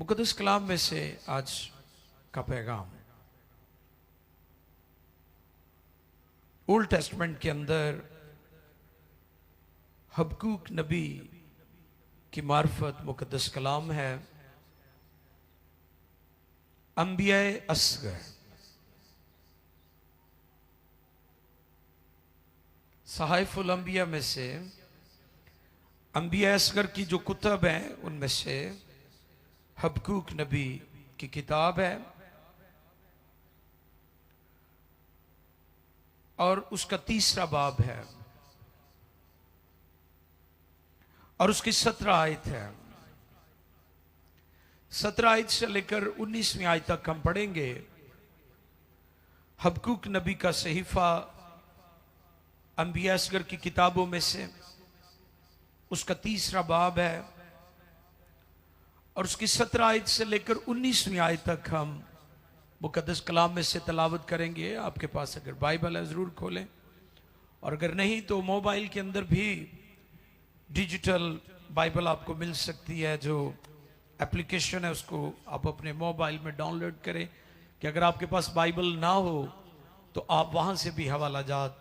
मुकद्दस कलाम में से आज का पैगाम ओल्ड टेस्टमेंट के अंदर हबक्कूक नबी की मार्फत मुकद्दस कलाम है। अंबिया असगर सहाइफुल अंबिया में से अंबिया असगर की जो कुतब हैं उनमें से हबक्कूक नबी की किताब है और उसका 3रा बाब है और उसकी 17 आयत है। 17 आयत से लेकर 19वीं आयत तक हम पढ़ेंगे। हबक्कूक नबी का सहीफा अंबिया असगर की किताबों में से उसका 3रा बाब है और उसकी 17 आयत से लेकर 19वीं आयत तक हम मुकद्दस कलाम में से तलावत करेंगे। आपके पास अगर बाइबल है ज़रूर खोलें, और अगर नहीं तो मोबाइल के अंदर भी डिजिटल बाइबल आपको मिल सकती है। जो एप्लीकेशन है उसको आप अपने मोबाइल में डाउनलोड करें कि अगर आपके पास बाइबल ना हो तो आप वहाँ से भी हवाला जात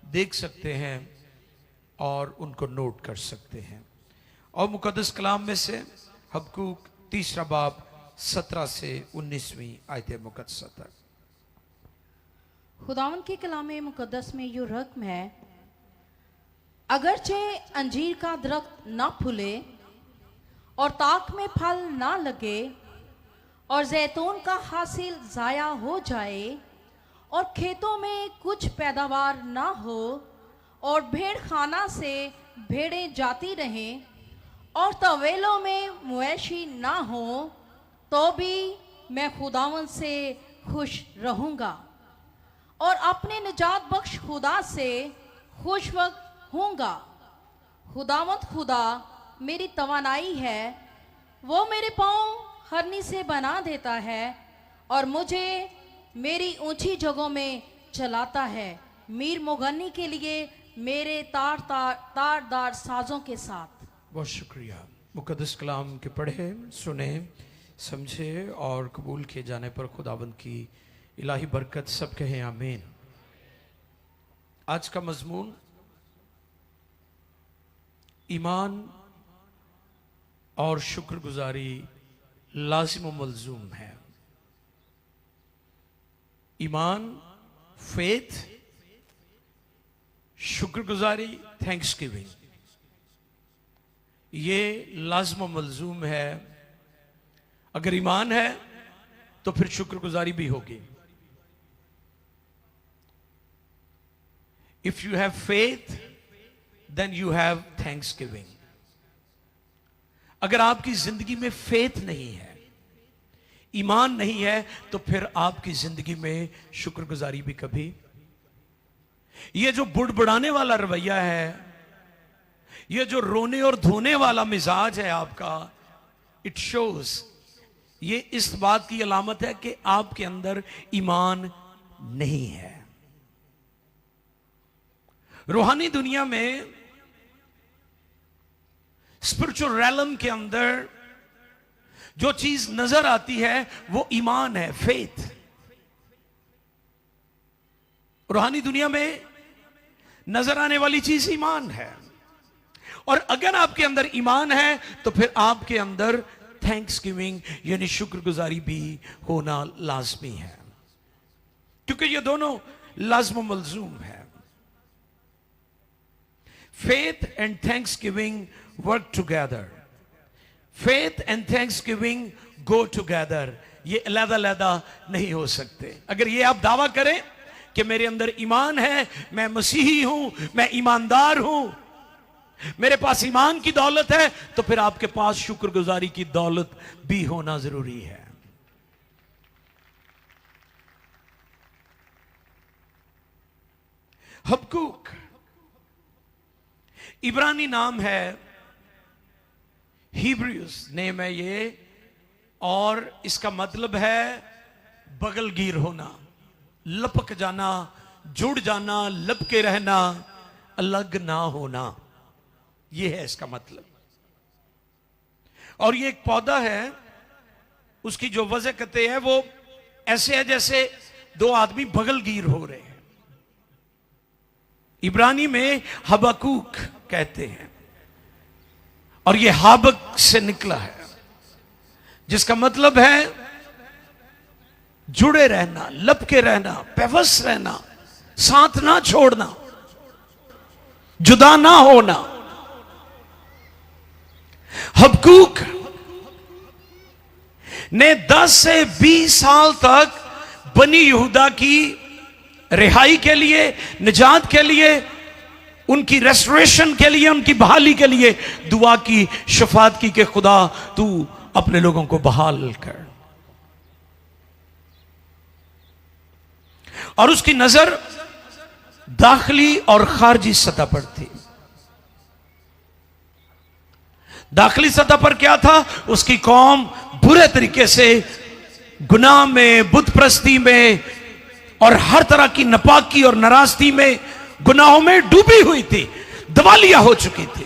देख सकते हैं और उनको नोट कर सकते हैं। और मुकद्दस कलाम में से हबक्कूक 3रा बाब 17 से 19वीं आयत मुकद्दस तक। खुदावन के कलाम मुकद्दस में यो रकम है, अगरचे अंजीर का दरख्त ना फूले और ताक में फल ना लगे और जैतून का हासिल ज़ाया हो जाए और खेतों में कुछ पैदावार ना हो और भेड़ खाना से भेड़ें जाती रहें और तवेलों में मवेशी ना हो, तो भी मैं खुदावन से खुश रहूँगा और अपने निजात बख्श खुदा से खुशवक़्त हूँगा। खुदावंद खुदा मेरी तवानाई है, वो मेरे पाँव हरनी से बना देता है और मुझे मेरी ऊंची जगहों में चलाता है, मीर मुगन्नी के लिए मेरे तारदार साजों के साथ। बहुत शुक्रिया। मुकद्दस कलाम के पढ़े, सुने, समझे और कबूल किए जाने पर खुदावंद की इलाही बरकत सब कहें आमीन। आज का मजमून ईमान और शुक्रगुजारी लाजिम व मलजूम है। ईमान, फेथ, शुक्रगुजारी, थैंक्सगिविंग, ये लाजिम व मलजूम है। अगर ईमान है तो फिर शुक्रगुजारी भी होगी। If you have faith then you have thanksgiving. अगर आपकी जिंदगी में फेथ नहीं है, ईमान नहीं है, तो फिर आपकी जिंदगी में शुक्रगुजारी भी कभी। ये जो बुड़बुड़ाने वाला रवैया है, ये जो रोने और धोने वाला मिजाज है आपका, इट शोज, ये इस बात की अलामत है कि आपके अंदर ईमान नहीं है। रूहानी दुनिया में, स्पिरिचुअल रैलम के अंदर जो चीज नजर आती है वो ईमान है, फेथ। रूहानी दुनिया में नजर आने वाली चीज ईमान है, और अगर आपके अंदर ईमान है तो फिर आपके अंदर थैंक्सगिविंग यानी शुक्रगुजारी भी होना लाजमी है, क्योंकि ये दोनों लाज़िम मलजूम है। Faith and Thanksgiving work together, faith and Thanksgiving go together, ये अलग-अलग नहीं हो सकते। अगर ये आप दावा करें कि मेरे अंदर ईमान है, मैं मसीही हूं, मैं ईमानदार हूं, मेरे पास ईमान की दौलत है, तो फिर आपके पास शुक्रगुजारी की दौलत भी होना जरूरी है। हबक्कूक इब्रानी नाम है, हिब्रूज नेम है ये, और इसका मतलब है बगलगीर होना, लपक जाना, जुड़ जाना, लपके रहना, अलग ना होना, ये है इसका मतलब। और ये एक पौधा है उसकी जो वजह कहते हैं वो ऐसे है जैसे दो आदमी बगलगीर हो रहे हैं। इब्रानी में हबकूक कहते हैं और ये हाबक से निकला है, जिसका मतलब है जुड़े रहना, लपके रहना, पेवस रहना, साथ ना छोड़ना, जुदा ना होना। हबकूक ने 10 से 20 साल तक बनी यहूदा की रिहाई के लिए, निजात के लिए, उनकी रेस्टोरेशन के लिए, उनकी बहाली के लिए दुआ की, शफात की कि खुदा तू अपने लोगों को बहाल कर। और उसकी नजर दाखिली और खारजी सतह पर थी। दाखिली सतह पर क्या था? उसकी कौम बुरे तरीके से गुनाह में, बुत परस्ती में और हर तरह की नापाकी और नाराजगी में, गुनाहों में डूबी हुई थी, दिवालिया हो चुकी थी।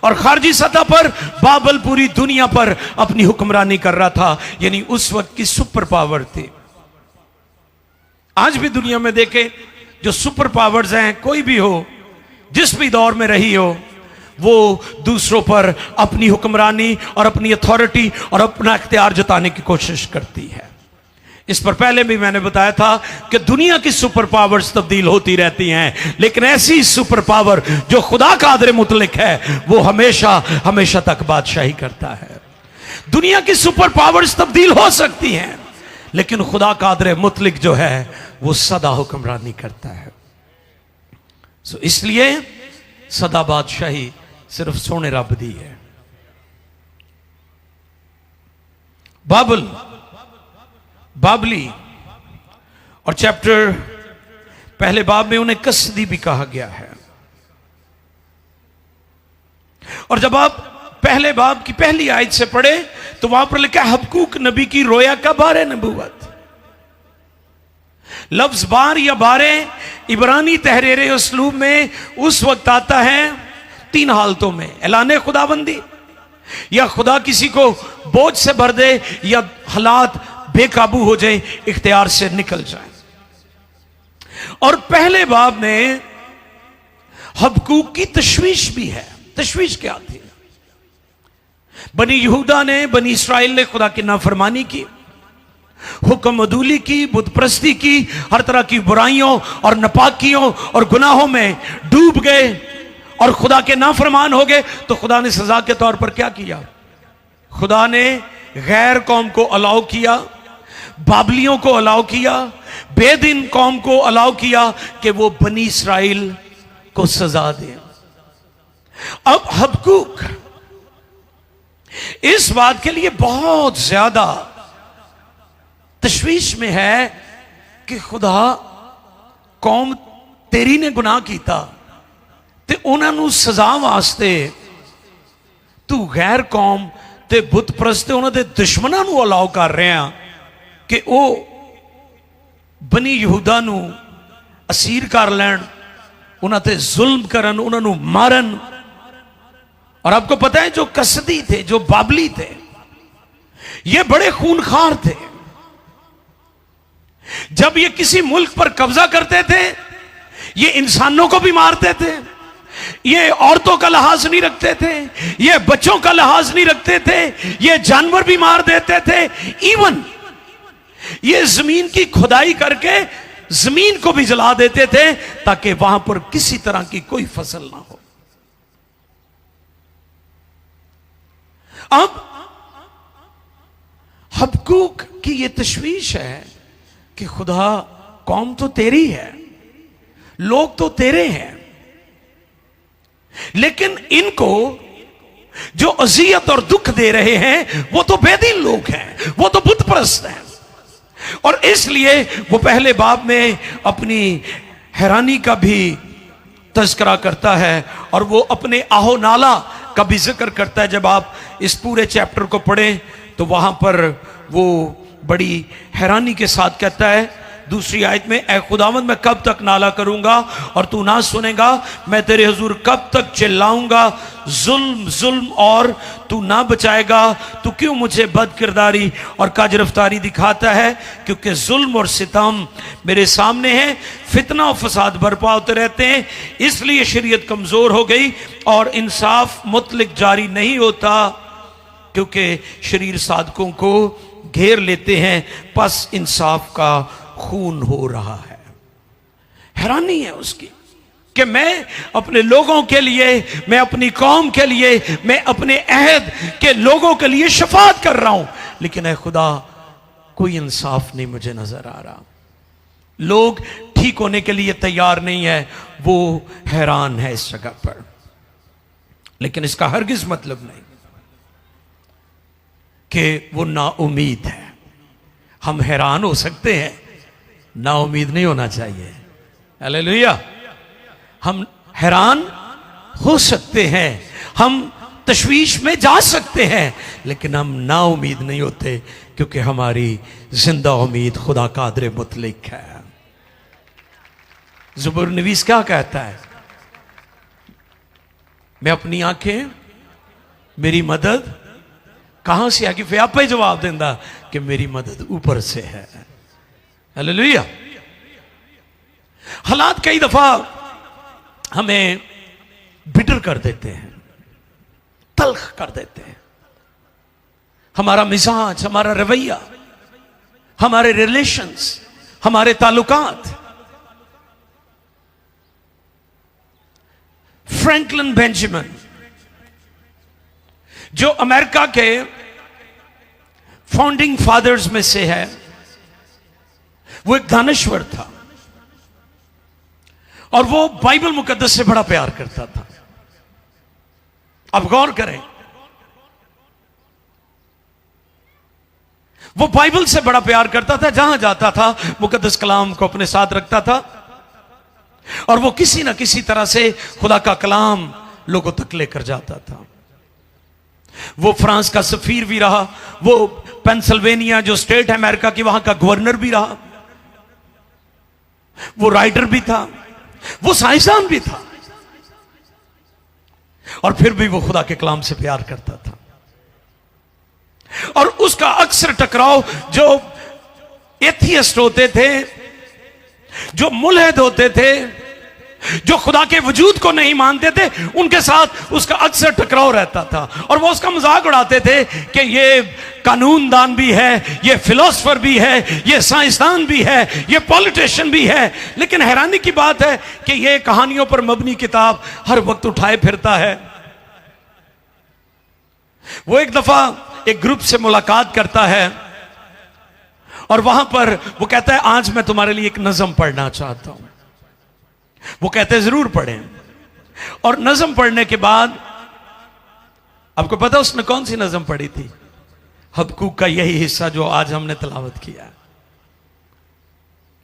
और खारजी सतह पर बाबल पूरी दुनिया पर अपनी हुक्मरानी कर रहा था, यानी उस वक्त की सुपर पावर थी। आज भी दुनिया में देखें जो सुपर पावर्स हैं, कोई भी हो, जिस भी दौर में रही हो, वो दूसरों पर अपनी हुक्मरानी और अपनी अथॉरिटी और अपना इख्तियार जताने की कोशिश करती है। इस पर पहले भी मैंने बताया था कि दुनिया की सुपर पावर्स तब्दील होती रहती हैं, लेकिन ऐसी सुपर पावर जो खुदा कादिर मुतलक है वो हमेशा हमेशा तक बादशाही करता है। दुनिया की सुपर पावर्स तब्दील हो सकती हैं, लेकिन खुदा कादिर मुतलक जो है वो सदा हुक्मरानी करता है। सो इसलिए सदा बादशाही सिर्फ सोने रब दी है। बाबली और चैप्टर पहले बाब में उन्हें कसदी भी कहा गया है। और जब आप पहले बाब की पहली आयत से पढ़े तो वहां पर लिखा हबकूक नबी की रोया का बारे नबूवत। लफ्ज बार या बारे इब्रानी तहरीर उसलूब में उस वक्त आता है 3 हालतों में: ऐलान खुदाबंदी, या खुदा किसी को बोझ से भर दे, या हालात बेकाबू हो जाए, इख्तियार से निकल जाए। और पहले बाब में हबकूक की तशवीश भी है। तशवीश क्या थी? बनी यहूदा ने, बनी इस्राइल ने खुदा की नाफरमानी की, हुक्म अदूली की, बुत परस्ती की, हर तरह की बुराइयों और नापाकियों और गुनाहों में डूब गए और खुदा के नाफरमान हो गए। तो खुदा ने सजा के तौर पर क्या किया? खुदा ने गैर कौम को अलाउ किया, बाबलियों को अलाउ किया, बेदीन कौम को अलाउ किया कि वो बनी इस्राइल को सजा दे। अब हबकूक इस बात के लिए बहुत ज्यादा तशवीश में है कि खुदा कौम तेरी ने गुनाह किया ते उन्होंने सजा वास्ते तू गैर कौम ते बुत परस्ते उन्होंने दुश्मनों को अलाउ कर रहे हैं कि वो बनी यहूदा नू असीर कर लैन, उन्होंने जुल्म करन, उन्होंने मारन। और आपको पता है जो कसदी थे, जो बाबली थे, ये बड़े खूनखार थे। जब ये किसी मुल्क पर कब्जा करते थे ये इंसानों को भी मारते थे, ये औरतों का लिहाज नहीं रखते थे, ये बच्चों का लिहाज नहीं रखते थे, ये जानवर भी मार देते थे। इवन ये जमीन की खुदाई करके जमीन को भी जला देते थे ताकि वहां पर किसी तरह की कोई फसल ना हो। अब हबकूक की यह तशवीश है कि खुदा कौम तो तेरी है, लोग तो तेरे हैं, लेकिन इनको जो अजियत और दुख दे रहे हैं वो तो बेदीन लोग हैं, वो तो बुत परस्त हैं। और इसलिए वो पहले बाब में अपनी हैरानी का भी तज़किरा करता है और वो अपने आहो नाला का भी जिक्र करता है। जब आप इस पूरे चैप्टर को पढ़ें तो वहां पर वो बड़ी हैरानी के साथ कहता है दूसरी आयत में, ऐ खुदावंद मैं कब तक नाला करूंगा और तू ना सुनेगा, मैं तेरे हुजूर कब तक चिल्लाऊंगा, जुल्म जुल्म और तू ना बचाएगा, तू क्यों मुझे बद किरदारी और काजरफ्तारी दिखाता है, क्योंकि जुल्म और सितम मेरे सामने है, फितना और फसाद बर्पा होते रहते हैं, इसलिए शरीयत कमजोर हो गई और इंसाफ मुतलक जारी नहीं होता, क्योंकि शरीर साधकों को घेर लेते हैं, बस इंसाफ का खून हो रहा है। हैरानी है उसकी कि मैं अपने लोगों के लिए, मैं अपनी कौम के लिए, मैं अपने अहद के लोगों के लिए शफात कर रहा हूं, लेकिन ऐ खुदा कोई इंसाफ नहीं मुझे नजर आ रहा। लोग ठीक होने के लिए तैयार नहीं है, वो हैरान है इस जगह पर। लेकिन इसका हरगिज मतलब नहीं कि वो नाउमीद है। हम हैरान हो सकते हैं, नाउमीद नहीं होना चाहिए। हालेलुया। हम हैरान हो सकते हैं, हम तशवीश में जा सकते हैं, लेकिन हम नाउमीद नहीं होते, क्योंकि हमारी जिंदा उम्मीद खुदा कादर मुतलक है। ज़ुबूर नवीस क्या कहता है? मैं अपनी आंखें, मेरी मदद कहां से आगे? फिर आप ही जवाब देंदा कि मेरी मदद ऊपर से है। हालेलुया। हालात कई दफा हमें बिटर कर देते हैं, तल्ख कर देते हैं। हमारा मिजाज, हमारा रवैया, हमारे रिलेशंस, हमारे ताल्लुकात। फ्रैंकलिन बेंजामिन, जो अमेरिका के फाउंडिंग फादर्स में से है, वो एक दानश्वर था और वो बाइबल मुकद्दस से बड़ा प्यार करता था। अब गौर करें, वो बाइबल से बड़ा प्यार करता था, जहां जाता था मुकद्दस कलाम को अपने साथ रखता था और वो किसी ना किसी तरह से खुदा का कलाम लोगों तक लेकर जाता था। वो फ्रांस का सफीर भी रहा, वो पेंसिल्वेनिया जो स्टेट है अमेरिका की, वहां का गवर्नर भी रहा, वो राइटर भी था, वो साइंसदान भी था, और फिर भी वो खुदा के कलाम से प्यार करता था। और उसका अक्सर टकराव जो एथियस्ट होते थे, जो मुल्हिद होते थे, जो खुदा के वजूद को नहीं मानते थे, उनके साथ उसका अक्सर टकराव रहता था और वो उसका मजाक उड़ाते थे कि ये कानूनदान भी है, ये फिलोसफर भी है, ये साइंसदान भी है, ये पॉलिटिशियन भी है। लेकिन हैरानी की बात है कि ये कहानियों पर मबनी किताब हर वक्त उठाए फिरता है। वो एक दफा एक ग्रुप से मुलाकात करता है और वहां पर वो कहता है, आज मैं तुम्हारे लिए एक नज़म पढ़ना चाहता हूं। वो कहते हैं जरूर पढ़ें। और नज़म पढ़ने के बाद, आपको पता उसने कौन सी नज़म पढ़ी थी? हबक्कूक का यही हिस्सा जो आज हमने तिलावत किया,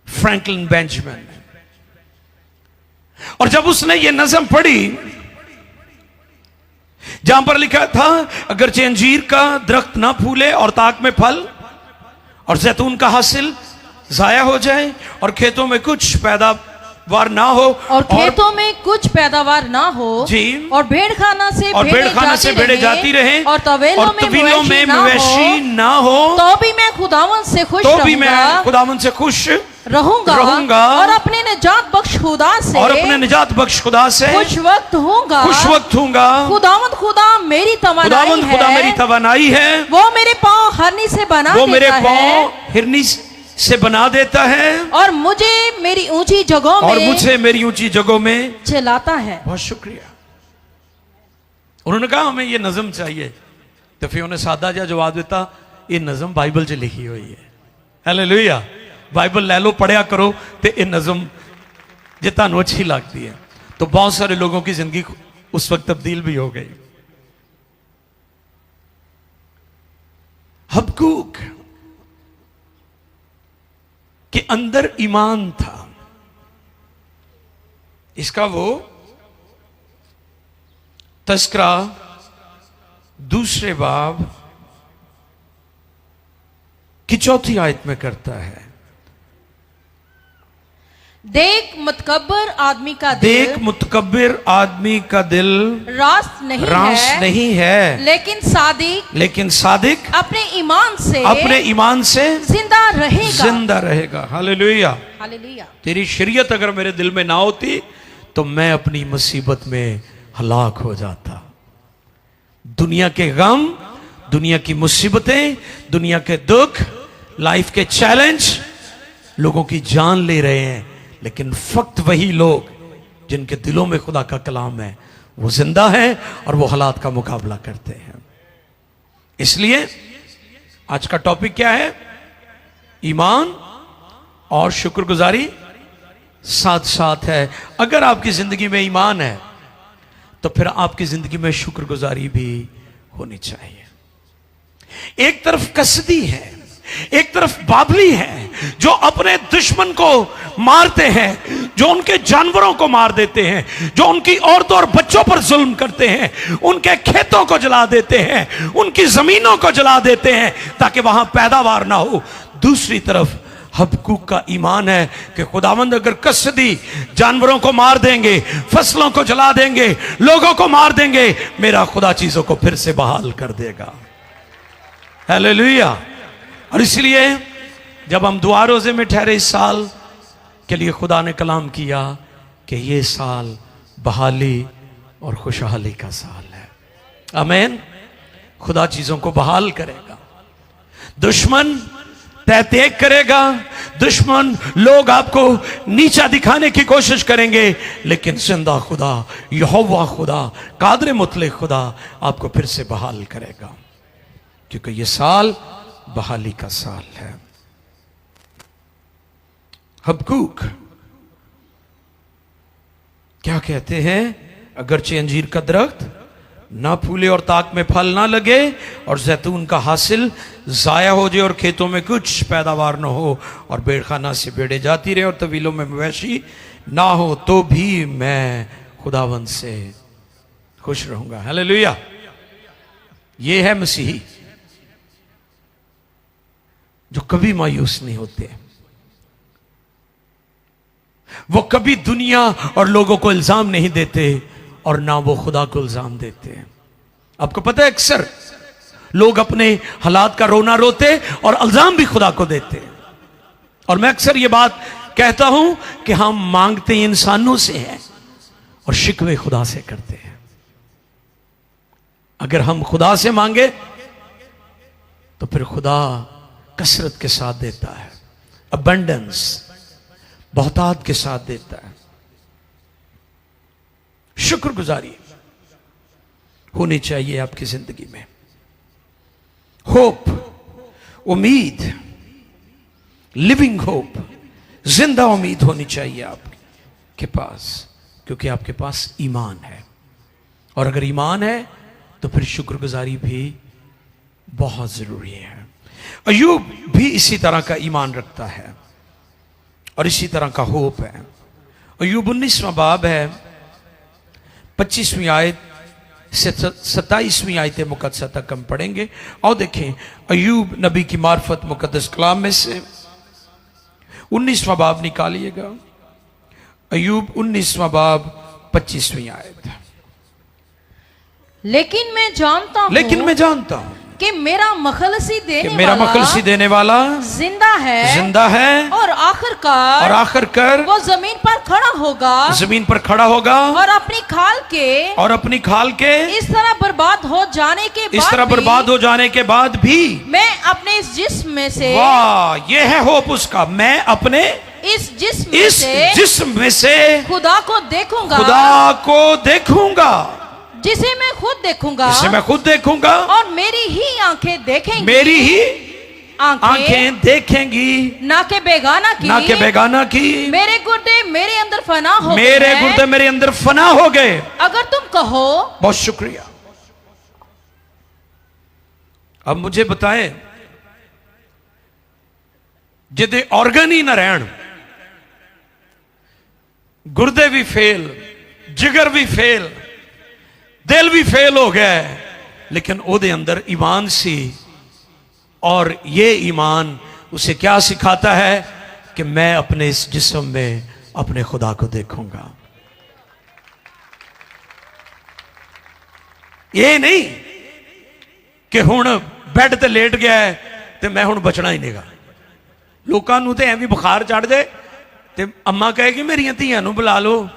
फ्रैंकलिन बेंजामिन। और जब उसने ये नज़म पढ़ी जहां पर लिखा था, अगरचे अंजीर का दरख्त ना फूले और ताक में फल और जैतून का हासिल जाया हो जाए और खेतों में कुछ पैदावार ना हो, और खेतों में कुछ पैदावार ना हो जी, और भेड़खाना से भेड़े जाती रहे और तवेलों में मवेशी ना हो, तो भी मैं खुदावन से खुश रहूंगा और अपने निजात बख्श खुदा से कुछ वक्त हूंगा। खुदावंद खुदा मेरी तवानाई है, वो मेरे पांव हिरनी से बना देता है और मुझे मेरी ऊंची जगहों में चलाता है। बहुत शुक्रिया। उन्होंने कहा हमें ये नज़म चाहिए, तो फिर उन्हें सादा जा जवाब देता, ये नज़म बाइबल च लिखी हुई है। हालेलुया। बाइबल ले लो, पढ़िया करो, तो ये नज़म जे तुहानू अच्छी लगती है। तो बहुत सारे लोगों की जिंदगी उस वक्त तब्दील भी हो गई। हबक्कूक के अंदर ईमान था। इसका वो तस्करा दूसरे बाब की 4 आयत में करता है। देख मुतकब्बर आदमी का देख दिल मुतकब्बिर आदमी का दिल रास्त नहीं रास है, नहीं है, लेकिन सादिक अपने ईमान से जिंदा रहेगा। जिंदा रहेगा। हालेलुया। हालेलुया। तेरी शरीयत अगर मेरे दिल में ना होती तो मैं अपनी मुसीबत में हलाक हो जाता। दुनिया के गम, दुनिया की मुसीबतें, दुनिया के दुख, लाइफ के चैलेंज लोगों की जान ले रहे हैं, लेकिन फक्त वही लोग जिनके दिलों में खुदा का कलाम है वो जिंदा है और वो हालात का मुकाबला करते हैं। इसलिए आज का टॉपिक क्या है? ईमान और शुक्रगुजारी साथ साथ है। अगर आपकी जिंदगी में ईमान है तो फिर आपकी जिंदगी में शुक्रगुजारी भी होनी चाहिए। एक तरफ कसदी है, एक तरफ बाबली है जो अपने दुश्मन को मारते हैं, जो उनके जानवरों को मार देते हैं, जो उनकी औरतों और बच्चों पर जुल्म करते हैं, उनके खेतों को जला देते हैं, उनकी जमीनों को जला देते हैं ताकि वहां पैदावार ना हो। दूसरी तरफ हबक्कूक का ईमान है कि खुदावंद अगर कसदी जानवरों को मार देंगे, फसलों को जला देंगे, लोगों को मार देंगे, मेरा खुदा चीजों को फिर से बहाल कर देगा। हालेलुया। और इसलिए जब हम दुआ रोजे में ठहरे इस साल के लिए, खुदा ने कलाम किया कि ये साल बहाली और खुशहाली का साल है। आमीन। खुदा चीजों को बहाल करेगा, दुश्मन तहतेक करेगा, दुश्मन लोग आपको नीचा दिखाने की कोशिश करेंगे, लेकिन जिंदा खुदा, यहोवा खुदा, कादर मुतलक खुदा आपको फिर से बहाल करेगा, क्योंकि ये साल बहाली का साल है। हबक्कूक क्या कहते हैं? अगरचे अंजीर का दरख्त ना फूले और ताक में फल ना लगे और जैतून का हासिल जाया हो जाए और खेतों में कुछ पैदावार ना हो और बेड़खाना से बेड़े जाती रहे और तवीलों में मवेशी ना हो, तो भी मैं खुदावंद से खुश रहूंगा। हालेलुया। ये है मसीही जो कभी मायूस नहीं होते, वो कभी दुनिया और लोगों को इल्जाम नहीं देते और ना वो खुदा को इल्जाम देते हैं। आपको पता है अक्सर लोग अपने हालात का रोना रोते और इल्जाम भी खुदा को देते, और मैं अक्सर ये बात कहता हूं कि हम मांगते इंसानों से हैं और शिकवे खुदा से करते हैं। अगर हम खुदा से मांगे तो फिर खुदा कसरत के साथ देता है, अबंडेंस, बहुतात के साथ देता है। शुक्रगुजारी होनी चाहिए आपकी जिंदगी में। होप, उम्मीद, लिविंग होप, जिंदा उम्मीद होनी चाहिए आपके पास, क्योंकि आपके पास ईमान है। और अगर ईमान है तो फिर शुक्रगुजारी भी बहुत जरूरी है। अय्यूब भी इसी तरह का ईमान रखता है और इसी तरह का होप है। अय्यूब 19वां बाब है, 25वीं आयत से 27वीं आयत मुकद्दसा तक हम पढ़ेंगे। और देखें अय्यूब नबी की मार्फत मुकद्दस कलाम में से 19वां बाब निकालिएगा। अय्यूब 19वां बाब 25वीं आयत। लेकिन मैं जानता हूं कि मेरा मखलसी देने वाला जिंदा है और आखिरकार वो जमीन पर खड़ा होगा और अपनी खाल के इस तरह बर्बाद हो जाने के बाद भी मैं अपने इस जिस्म में से, वाह, ये है होप उसका, मैं अपने इस जिस्म में से खुदा को देखूंगा जिसे मैं खुद देखूंगा और मेरी ही आंखें देखेंगी ना के बेगाना की। मेरे गुर्दे मेरे अंदर फना हो गए। अगर तुम कहो, बहुत शुक्रिया। अब मुझे बताएं, जिदे ऑर्गन ही ना रहन, गुर्दे भी फेल, जिगर भी फेल, दिल भी फेल हो गया है, लेकिन ओदे अंदर ईमान सी, और ये ईमान उसे क्या सिखाता है कि मैं अपने इस जिस्म में अपने खुदा को देखूंगा। ये नहीं कि हुण बैड ते लेट गया है तो मैं हुण बचना ही नहींगा। लोकां नूं ते एवें बुखार चढ़ जाए तो अम्मा कहेगी मेरियां धीआं नूं बुला लो,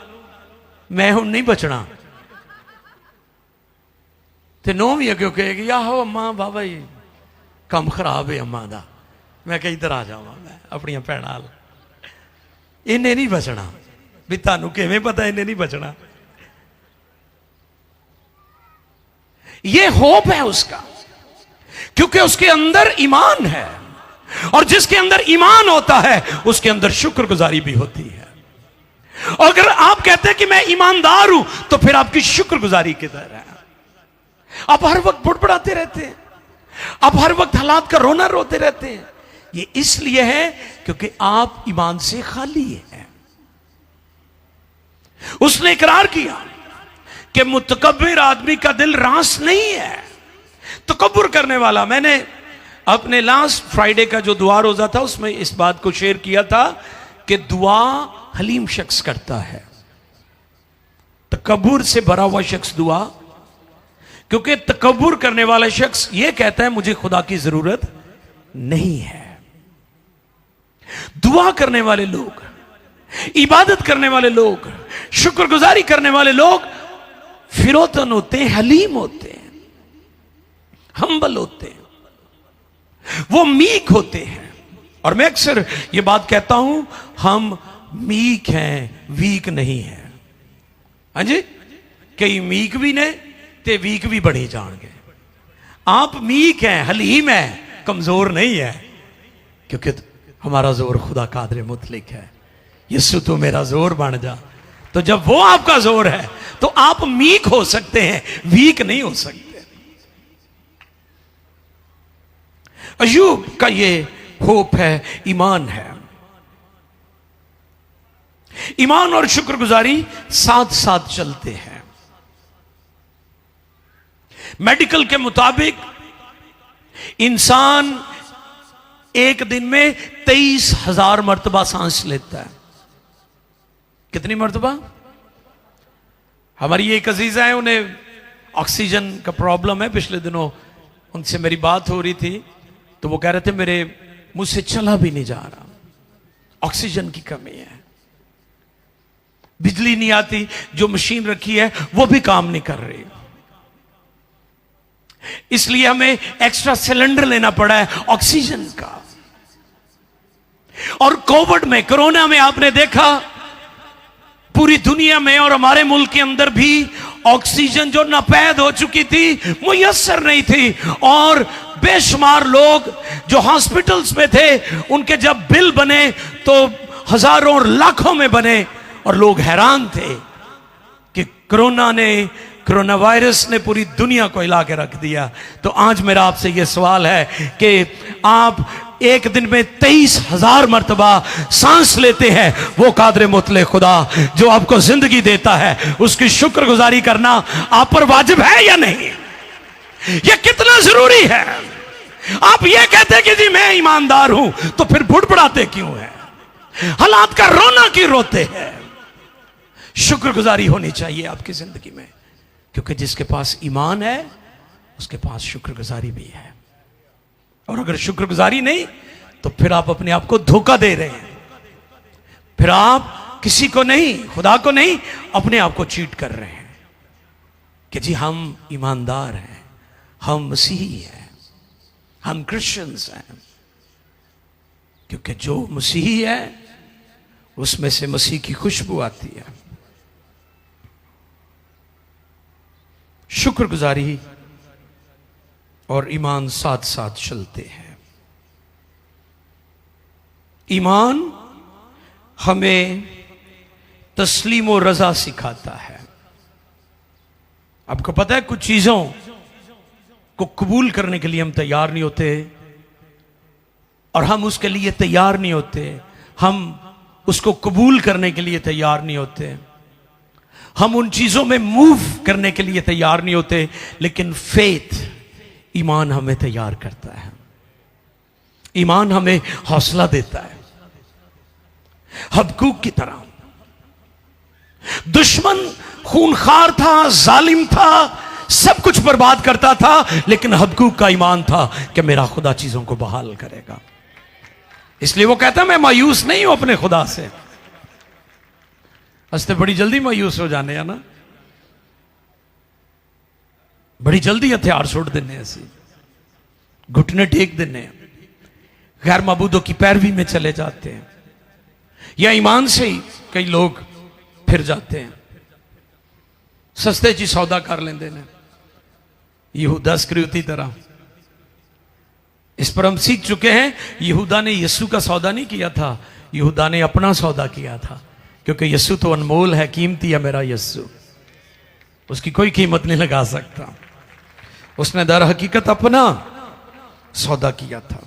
मैं हुण नहीं बचना। तो नूं भी अगे कहेगी आहो अम्मा बाबा जी काम खराब है अम्मा दा, मैं कहीं इधर आ जावां मैं अपनी भैणां नाल। इन्हें नहीं बचना। भी तुहानूं किवें पता इन्हें नहीं बचना? ये होप है उसका, क्योंकि उसके अंदर ईमान है, और जिसके अंदर ईमान होता है उसके अंदर शुक्रगुजारी भी होती है। और अगर आप कहते हैं कि मैं ईमानदार हूं तो फिर आपकी शुक्रगुजारी किधर है? आप हर वक्त बुड़बुड़ाते रहते हैं, आप हर वक्त हालात का रोना रोते रहते हैं। ये इसलिए है क्योंकि आप ईमान से खाली हैं। उसने इकरार किया कि मुतकब्बिर आदमी का दिल रास नहीं है, तकब्बुर करने वाला। मैंने अपने लास्ट फ्राइडे का जो दुआ रोजा था उसमें इस बात को शेयर किया था कि दुआ हलीम शख्स करता है, तकब्बुर से भरा हुआ शख्स दुआ, क्योंकि तकब्बुर करने वाला शख्स यह कहता है मुझे खुदा की जरूरत नहीं है। दुआ करने वाले लोग, इबादत करने वाले लोग, शुक्रगुजारी करने वाले लोग फिरोतन होते हैं, हलीम होते हैं, हम्बल होते हैं, वो मीक होते हैं। और मैं अक्सर ये बात कहता हूं, हम मीक हैं, वीक नहीं है। हाँ जी, कई मीक भी ने ते वीक भी बड़ी जान गए। आप मीक हैं, हलीम हैं, कमजोर नहीं है, क्योंकि हमारा जोर खुदा कादर मुतलिक है। यीशु तू मेरा जोर बन जा। तो जब वो आपका जोर है तो आप मीक हो सकते हैं, वीक नहीं हो सकते। अय्यूब का ये होप है, ईमान है। ईमान और शुक्रगुजारी साथ साथ चलते हैं। मेडिकल के मुताबिक इंसान एक दिन में 23,000 मर्तबा सांस लेता है। कितनी मर्तबा? हमारी एक अजीजा है, उन्हें ऑक्सीजन का प्रॉब्लम है। पिछले दिनों उनसे मेरी बात हो रही थी तो वो कह रहे थे मेरे मुंह से चला भी नहीं जा रहा, ऑक्सीजन की कमी है, बिजली नहीं आती, जो मशीन रखी है वो भी काम नहीं कर रही, इसलिए हमें एक्स्ट्रा सिलेंडर लेना पड़ा है ऑक्सीजन का। और कोविड में, कोरोना में आपने देखा पूरी दुनिया में और हमारे मुल्क के अंदर भी ऑक्सीजन जो नापैद हो चुकी थी, मुयस्सर नहीं थी, और बेशुमार लोग जो हॉस्पिटल्स में थे उनके जब बिल बने तो हजारों और लाखों में बने, और लोग हैरान थे कि कोरोना वायरस ने पूरी दुनिया को हिला के रख दिया। तो आज मेरा आपसे यह सवाल है कि आप एक दिन में 23,000 मर्तबा सांस लेते हैं, वो कादर मुतले खुदा जो आपको जिंदगी देता है, उसकी शुक्रगुजारी करना आप पर वाजिब है या नहीं? यह कितना जरूरी है? आप ये कहते हैं कि जी मैं ईमानदार हूं, तो फिर बुड़बुड़ाते क्यों हैं? हालात का रोना क्यों रोते हैं? शुक्रगुजारी होनी चाहिए आपकी जिंदगी में, क्योंकि जिसके पास ईमान है उसके पास शुक्रगुजारी भी है। और अगर शुक्रगुजारी नहीं तो फिर आप अपने आप को धोखा दे रहे हैं, फिर आप किसी को नहीं, खुदा को नहीं, अपने आप को चीट कर रहे हैं कि जी हम ईमानदार हैं, हम मसीही हैं, हम क्रिश्चियंस हैं। क्योंकि जो मसीही है उसमें से मसीह की खुशबू आती है। शुक्रगुजारी और ईमान साथ साथ चलते हैं। ईमान हमें तस्लीम और रजा सिखाता है। आपको पता है कुछ चीजों को कबूल करने के लिए हम तैयार नहीं होते, और हम उसके लिए तैयार नहीं होते, हम उसको कबूल करने के लिए तैयार नहीं होते, हम उन चीजों में मूव करने के लिए तैयार नहीं होते, लेकिन फेथ, ईमान हमें तैयार करता है। ईमान हमें हौसला देता है। हबक्कूक की तरह दुश्मन खूनखार था, जालिम था, सब कुछ बर्बाद करता था, लेकिन हबक्कूक का ईमान था कि मेरा खुदा चीजों को बहाल करेगा। इसलिए वो कहता मैं मायूस नहीं हूं अपने खुदा से। हंसते बड़ी जल्दी मायूस हो जाने है ना, बड़ी जल्दी हथियार छोड़ देने, ऐसे घुटने टेक देने, गैर मबूदों की पैरवी में चले जाते हैं, या ईमान से ही कई लोग फिर जाते हैं, सस्ते जी सौदा कर लेंदे ने, यहूदा इस्करियोती तरह। इस पर हम सीख चुके हैं, यहूदा ने यीशु का सौदा नहीं किया था, यहूदा ने अपना सौदा किया था, क्योंकि यीशु तो अनमोल है, कीमती है मेरा यीशु, उसकी कोई कीमत नहीं लगा सकता। उसने दर हकीकत अपना सौदा किया था।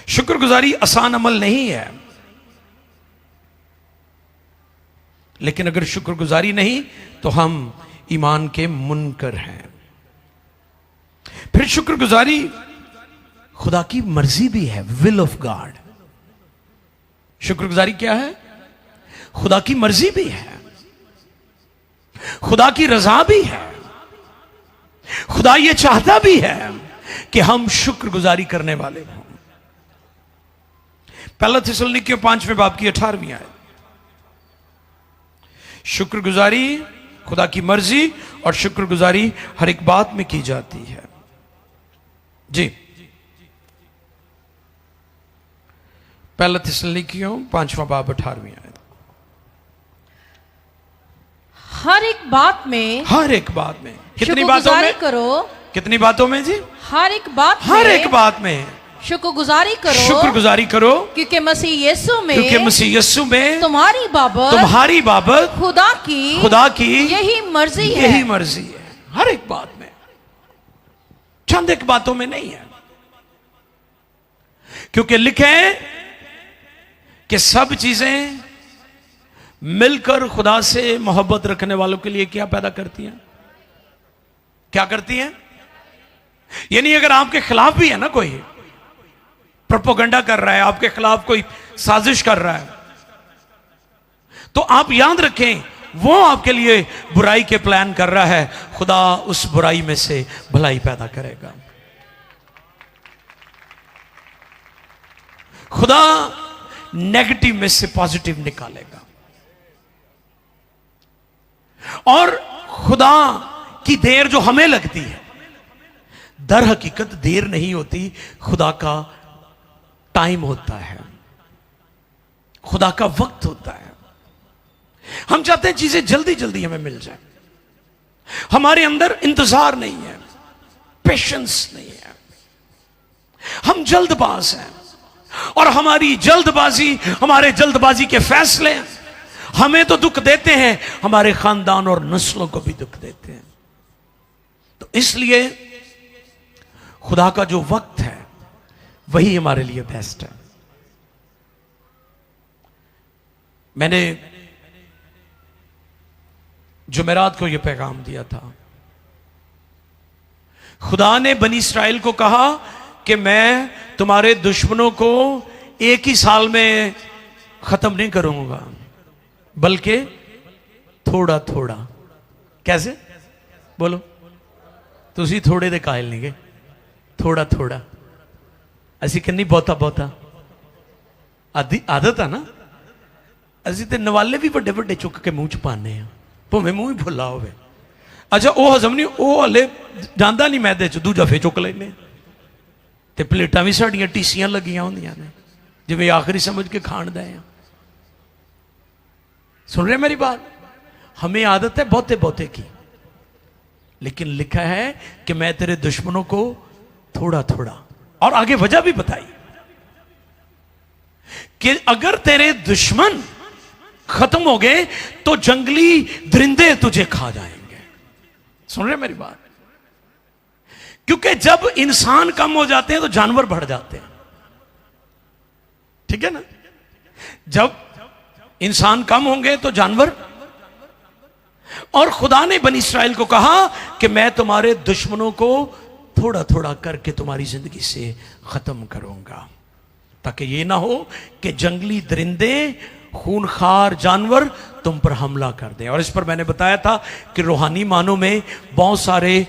शुक्रगुजारी आसान अमल नहीं है, लेकिन अगर शुक्रगुजारी नहीं तो हम ईमान के मुनकर हैं। फिर शुक्रगुजारी खुदा की मर्जी भी है, विल ऑफ गॉड। शुक्रगुजारी क्या है? खुदा की मर्जी भी है, खुदा की रजा भी है। खुदा यह चाहता भी है कि हम शुक्रगुजारी करने वाले हों। पहला थिस्सलुनीकियों 5वें बाब की 18वीं आयत। शुक्रगुजारी खुदा की मर्जी और शुक्रगुजारी हर एक बात में की जाती है। जी, पहला थिस्सलुनीकियों 5वां बाब 18वीं आयत। हर एक बात में, हर एक बात में, कितनी बातों शुक्रगुजारी में करो, कितनी बातों में जी? हर एक बात हर में एक बात में शुक्रगुजारी करो, शुक्रगुजारी करो, क्योंकि मसीह यीशु में, क्योंकि मसीह यीशु में तुम्हारी बाबत खुदा की यही मर्जी है। यही मर्जी है, हर एक बात में, चंद एक बातों में नहीं है। क्योंकि लिखे हैं कि सब चीजें मिलकर खुदा से मोहब्बत रखने वालों के लिए क्या पैदा करती हैं? क्या करती हैं? यानी अगर आपके खिलाफ भी है ना, कोई प्रोपोगंडा कर रहा है, आपके खिलाफ कोई साजिश कर रहा है, तो आप याद रखें वो आपके लिए बुराई के प्लान कर रहा है, खुदा उस बुराई में से भलाई पैदा करेगा। खुदा नेगेटिव में से पॉजिटिव निकालेगा। और खुदा की देर जो हमें लगती है, दर हकीकत देर नहीं होती, खुदा का टाइम होता है, खुदा का वक्त होता है। हम चाहते हैं चीजें जल्दी जल्दी हमें मिल जाए, हमारे अंदर इंतजार नहीं है, पेशेंस नहीं है, हम जल्दबाज हैं, और हमारी जल्दबाजी, हमारे जल्दबाजी के फैसले हमें तो दुख देते हैं, हमारे खानदान और नस्लों को भी दुख देते हैं। तो इसलिए खुदा का जो वक्त है वही हमारे लिए बेस्ट है। मैंने जुमेरात को यह पैगाम दिया था, खुदा ने बनी इस्राएल को कहा कि मैं तुम्हारे दुश्मनों को एक ही साल में खत्म नहीं करूंगा, बल्कि थोड़ा थोड़ा। कैसे? बोलो, तुसी थोड़े दे कायल नहीं गए, थोड़ा थोड़ा। असी कहनी बहुता बहुता, आदत है ना, असी ते नवाले भी बड़े बड़े चुक के मुंह च पाने, भावें मुंह ही भुला हो। अच्छा, वह हजम नहीं, वह हले जाता नहीं मैदे च, दूजा फे चुक लेने, ते प्लेटां भी साड़ियां टीसियां लगियां होंदियां ने, जिवें आखिरी समझ के खाण दे। सुन रहे मेरी बात? हमें आदत है बहुते बहुते की, लेकिन लिखा है कि मैं तेरे दुश्मनों को थोड़ा थोड़ा, और आगे वजह भी बताई कि अगर तेरे दुश्मन खत्म हो गए तो जंगली दरिंदे तुझे खा जाएंगे। सुन रहे मेरी बात? क्योंकि जब इंसान कम हो जाते हैं तो जानवर बढ़ जाते हैं, ठीक है ना? जब इंसान कम होंगे तो जानवर। और खुदा ने बनी इस्राएल को कहा कि मैं तुम्हारे दुश्मनों को थोड़ा थोड़ा करके तुम्हारी जिंदगी से खत्म करूंगा, ताकि ये ना हो कि जंगली दरिंदे खूनखार जानवर तुम पर हमला कर दें। और इस पर मैंने बताया था कि रूहानी मानों में बहुत सारे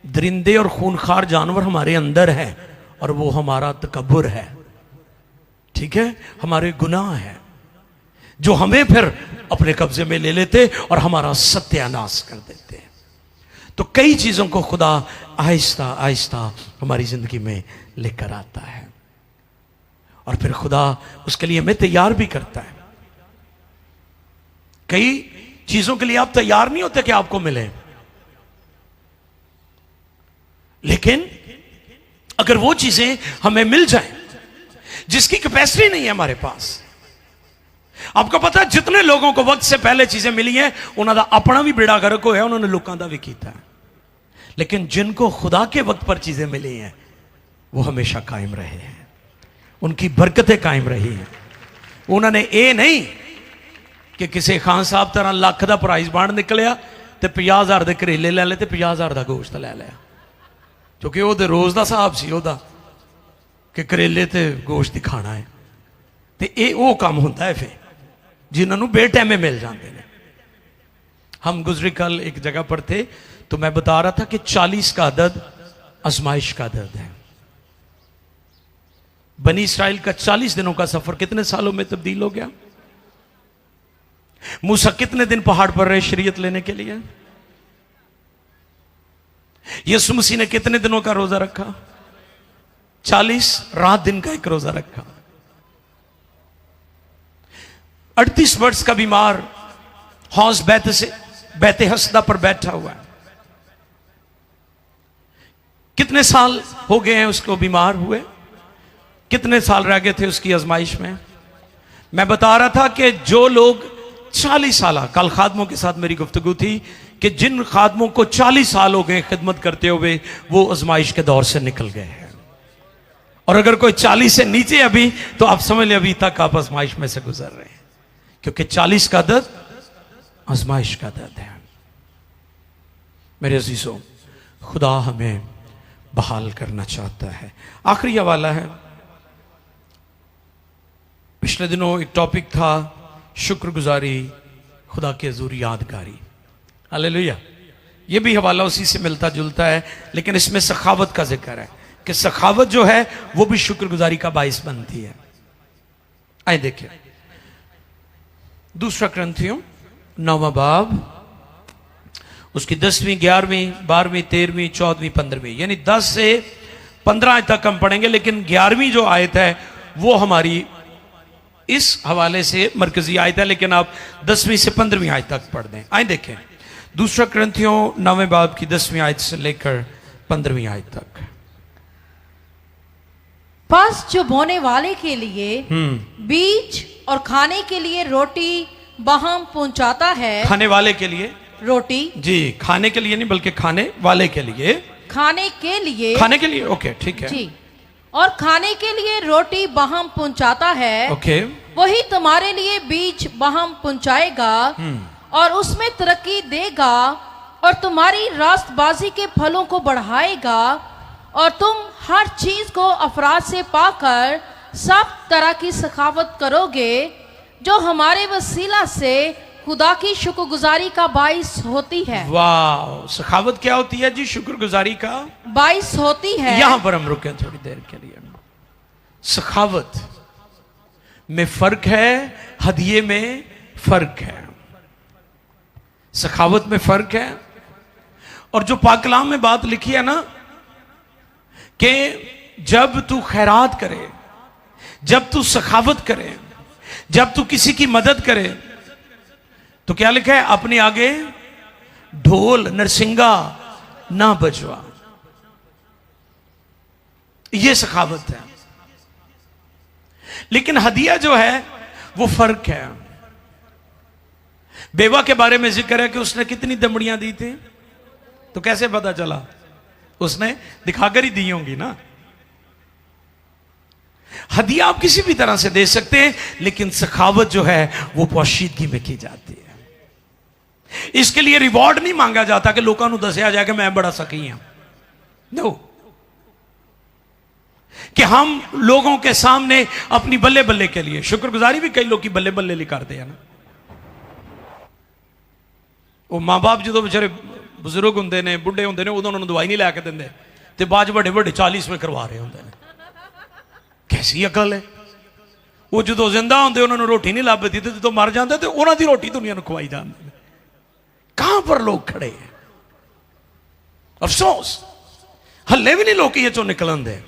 दरिंदे और खूनखार जानवर हमारे अंदर हैं, और वो हमारा तकब्बुर है, ठीक है, हमारे गुनाह है, जो हमें फिर अपने कब्जे में ले लेते और हमारा सत्यानाश कर देते हैं। तो कई चीजों को खुदा आहिस्ता आहिस्ता हमारी जिंदगी में लेकर आता है, और फिर खुदा उसके लिए हमें तैयार भी करता है। कई चीजों के लिए आप तैयार नहीं होते कि आपको मिले, लेकिन अगर वो चीजें हमें मिल जाएं जिसकी कैपेसिटी नहीं है हमारे पास। आपको पता है जितने लोगों को वक्त से पहले चीजें मिली हैं उन्होंने अपना भी बेड़ा गर्क होया, उन्होंने लोगों का भी किया है, लेकिन जिनको खुदा के वक्त पर चीजें मिली हैं वो हमेशा कायम रहे हैं, उनकी बरकतें कायम रही हैं। उन्होंने ये नहीं कि किसी खान साहब तरह लाख का प्राइज बांध निकलिया तो 50,000 के करेले ले ले, 50,000 का गोश्त ले लिया, क्योंकि वो रोज का हिसाब से कि करेले तो गोश्त ही खाना है। तो ये वो काम होता है फिर जिन्होंने बेटैमे मिल जाते हैं। हम गुजरी कल एक जगह पर थे तो मैं बता रहा था कि 40 का अदद आजमाइश का अदद है। बनी इस्राइल का 40 दिनों का सफर कितने सालों में तब्दील हो गया? मूसा कितने दिन पहाड़ पर रहे शरीयत लेने के लिए? यीशु मसीह ने कितने दिनों का रोजा रखा? 40 रात दिन का एक रोजा रखा। 38 वर्ष का बीमार हौस बैते हसदा पर बैठा हुआ है। कितने साल हो गए हैं उसको बीमार हुए? कितने साल रह गए थे उसकी आजमाइश में? मैं बता रहा था कि जो लोग 40 साल, कल खादमों के साथ मेरी गुफ्तगू थी कि जिन खादमों को 40 साल हो गए खिदमत करते हुए वो आजमाइश के दौर से निकल गए हैं। और अगर कोई 40 से नीचे अभी, तो आप समझ लें अभी तक आप आजमाइश में से गुजर रहे हैं, क्योंकि 40 का अदद आजमाइश का अदद है। मेरे अजीजों, खुदा हमें बहाल करना चाहता है। आखिरी हवाला है, पिछले दिनों एक टॉपिक था शुक्रगुजारी, खुदा की हजूर यादगारी। हालेलुया। ये भी हवाला उसी से मिलता जुलता है, लेकिन इसमें सखावत का जिक्र है कि सखावत जो है वो भी शुक्रगुजारी का बाइस बनती है। आइए देखिए, दूसरा क्रंथियों 9वां बाब, उसकी 10वीं, 11वीं, 12वीं, 13वीं, 14वीं, 15वीं, यानी 10 से 15 आयत तक हम पढ़ेंगे, लेकिन 11वीं जो आयत है वो हमारी इस हवाले से मरकजी आयत है, लेकिन आप 10वीं से 15वीं आयत तक पढ़ दें। आइए देखें दूसरा क्रंथियों 9वें बाब की 10वीं आयत से लेकर 15वीं आयत तक। बस जो बोने वाले के लिए बीज और खाने के लिए रोटी बहम पहुंचाता है। खाने वाले के लिए रोटी, जी, खाने के लिए नहीं बल्कि खाने वाले के लिए, खाने के लिए, खाने के लिए, ओके ठीक है जी, और खाने के लिए रोटी बहम पहुंचाता है, ओके, वही तुम्हारे लिए बीज बहम पहुंचाएगा और उसमें तरक्की देगा और तुम्हारी रास्तबाजी के फलों को बढ़ाएगा और तुम हर चीज को अफराद से पाकर सब तरह की सखावत करोगे जो हमारे वसीला से खुदा की शुक्रगुजारी का बाइस होती है। वाह, सखावत क्या होती है जी? शुक्रगुजारी का बाइस होती है। यहां पर हम रुके थोड़ी देर के लिए। सखावत में फर्क है, हदिये में फर्क है। सखावत में फर्क है, और जो पाक कलाम में बात लिखी है ना कि जब तू खैरात करे, जब तू सखावत करे, जब तू किसी की मदद करे, तो क्या लिखा है? अपने आगे ढोल नरसिंगा ना बजवा। यह सखावत है। लेकिन हदिया जो है वो फर्क है। बेवा के बारे में जिक्र है कि उसने कितनी दमड़ियां दी थी, तो कैसे पता चला? उसने दिखाकर ही दी होंगी ना। हदिया आप किसी भी तरह से दे सकते हैं, लेकिन सखावत जो है वो पोशीदगी में की जाती है। इसके लिए रिवॉर्ड नहीं मांगा जाता कि लोगों को दसिया जाए कि मैं बड़ा सकी हां। नो, कि हम लोगों के सामने अपनी बल्ले बल्ले के लिए, शुक्रगुजारी भी कई लोग की बल्ले बल्ले लिख करते हैं ना। वो मां बाप जो बेचारे बुजुर्ग होंगे ने, बुढ़े होंगे ने, उदों उन्होंने दवाई नहीं लैके देंगे, तो बाद बड़े बड़े 40वें करवा रहे होंगे। कैसी अकल है। वो जो जिंदा होंगे उन्होंने रोटी नहीं लभती, तो जो मर जाते तो उन्होंने रोटी दुनिया को खवाई जाती। कहां पर लोग खड़े हैं। अफसोस हले भी नहीं लोग ये चो निकलन दे।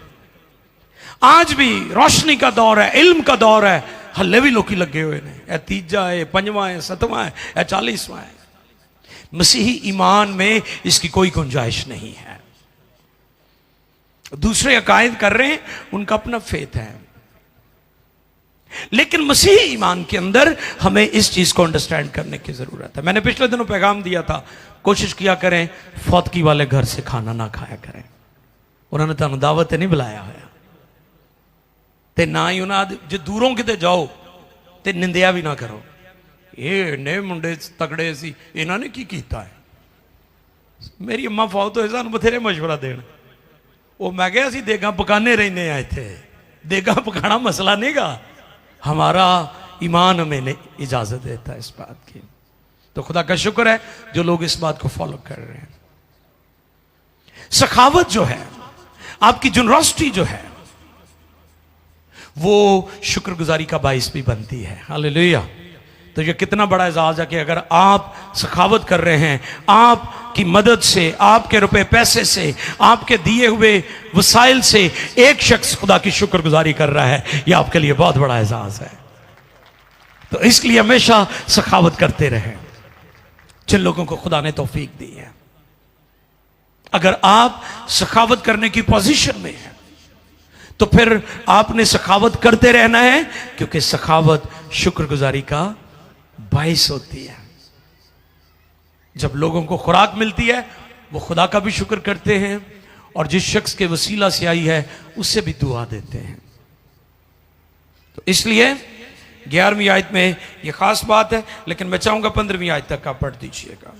आज भी रोशनी का दौर है, इल्म का दौर है, हले भी लोग लगे हुए हैं। यह तीजा है, पंजवा है, सतवां है, यह 40वां है। मसीही ईमान में इसकी कोई गुंजाइश नहीं है। दूसरे अकायद कर रहे हैं, उनका अपना फेथ है, लेकिन मसीही ईमान के अंदर हमें इस चीज को अंडरस्टैंड करने की जरूरत है। मैंने पिछले दिनों पैगाम दिया था, कोशिश किया करें फौतगी वाले घर से खाना ना खाया करें। उन्होंने तुहानू दावत नहीं बुलाया होया, ते ना ही उन्होंने जो दूरों किते जाओ तो निंदिया भी ना करो, ये ने मुंडे तगड़े सी, इन्होंने की कीता है। मेरी अम्मा फौत होए सानू बथेरे मशवरा देन, वो मैं क्या असीं देगा पकाने रहने हैं इत्थे, देगा पकाना मसला नहीं गा, हमारा ईमान हमें इजाजत देता है इस बात की। तो खुदा का शुक्र है जो लोग इस बात को फॉलो कर रहे हैं। सखावत जो है, आपकी जनरॉसिटी जो है, वो शुक्रगुजारी का बाइस भी बनती है। हालेलुया। तो ये कितना बड़ा एजाज है कि अगर आप सखावत कर रहे हैं, आपकी मदद से, आपके रुपए पैसे से, आपके दिए हुए वसाइल से एक शख्स खुदा की शुक्रगुजारी कर रहा है, यह आपके लिए बहुत बड़ा एजाज है। तो इसलिए हमेशा सखावत करते रहे जिन लोगों को खुदा ने तौफीक दी है। अगर आप सखावत करने की पोजीशन में हैं तो फिर आपने सखावत करते रहना है, क्योंकि सखावत शुक्रगुजारी का बाइस होती है। जब लोगों को खुराक मिलती है वो खुदा का भी शुक्र करते हैं, और जिस शख्स के वसीला से आई है उससे भी दुआ देते हैं। तो इसलिए 11वीं आयत में यह खास बात है, लेकिन मैं चाहूंगा 15वीं आयत तक आप पढ़ दीजिएगा,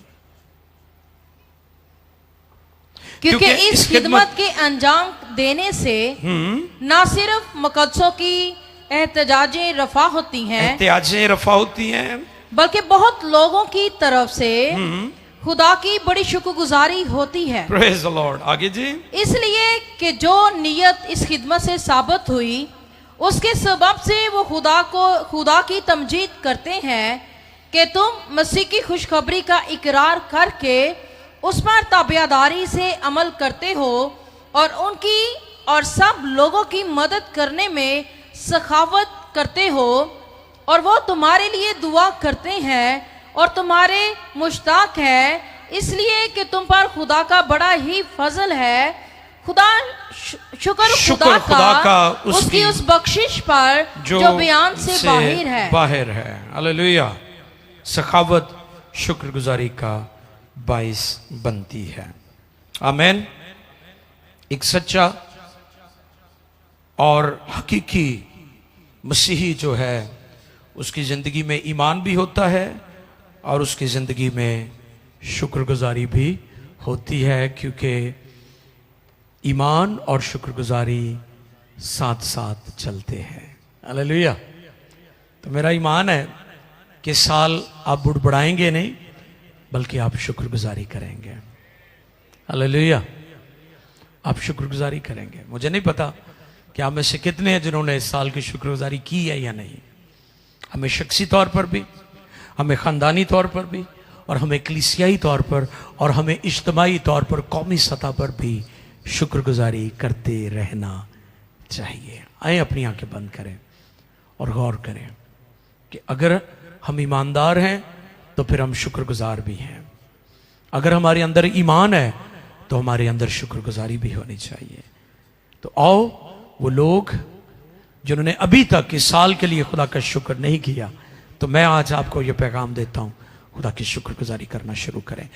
क्योंकि इस खिदमत के अंजाम देने से ना सिर्फ मुकद्दसों की एहतजाजें रफा होती हैं, बल्कि बहुत लोगों की तरफ से खुदा की बड़ी शुक्रगुजारी होती है। Praise the Lord. आगे जी। इसलिए कि जो नियत इस खिदमत से साबित हुई, उसके सबब से वो खुदा की तमजीद करते हैं कि तुम मसीह की खुशखबरी का इकरार करके उस पर ताबियादारी से अमल करते हो, और उनकी और सब लोगों की मदद करने में सखावत करते हो, और वो तुम्हारे लिए दुआ करते हैं और तुम्हारे मुश्ताक है, इसलिए कि तुम पर खुदा का बड़ा ही फजल है। शुक्र खुदा का उसकी उस बख्शिश पर जो बयान से बाहर है। हालेलुया। सखावत शुक्रगुजारी का बाइस बनती है। आमीन। एक सच्चा और हकीकी मसीही जो है, उसकी जिंदगी में ईमान भी होता है और उसकी जिंदगी में शुक्रगुजारी भी होती है, क्योंकि ईमान और शुक्रगुजारी साथ साथ चलते हैं। हालेलुया। तो मेरा ईमान है कि साल आप बुड़बड़ाएंगे नहीं, बल्कि आप शुक्रगुजारी करेंगे। हालेलुया। आप शुक्रगुजारी करेंगे। मुझे नहीं पता कि आप में से कितने हैं जिन्होंने इस साल की शुक्रगुजारी की है या नहीं। हमें शख्सी तौर पर भी, हमें ख़ानदानी तौर पर भी, और हमें कलीसियाई तौर पर, और हमें इज्तिमाई तौर पर, कौमी सतह पर भी शुक्रगुजारी करते रहना चाहिए। आए अपनी आंखें बंद करें और गौर करें कि अगर हम ईमानदार हैं तो फिर हम शुक्रगुजार भी हैं। अगर हमारे अंदर ईमान है तो हमारे अंदर शुक्रगुजारी भी होनी चाहिए। तो आओ, वो लोग जिन्होंने अभी तक इस साल के लिए खुदा का शुक्र नहीं किया, तो मैं आज आपको यह पैगाम देता हूं, खुदा की शुक्रगुजारी करना शुरू करें।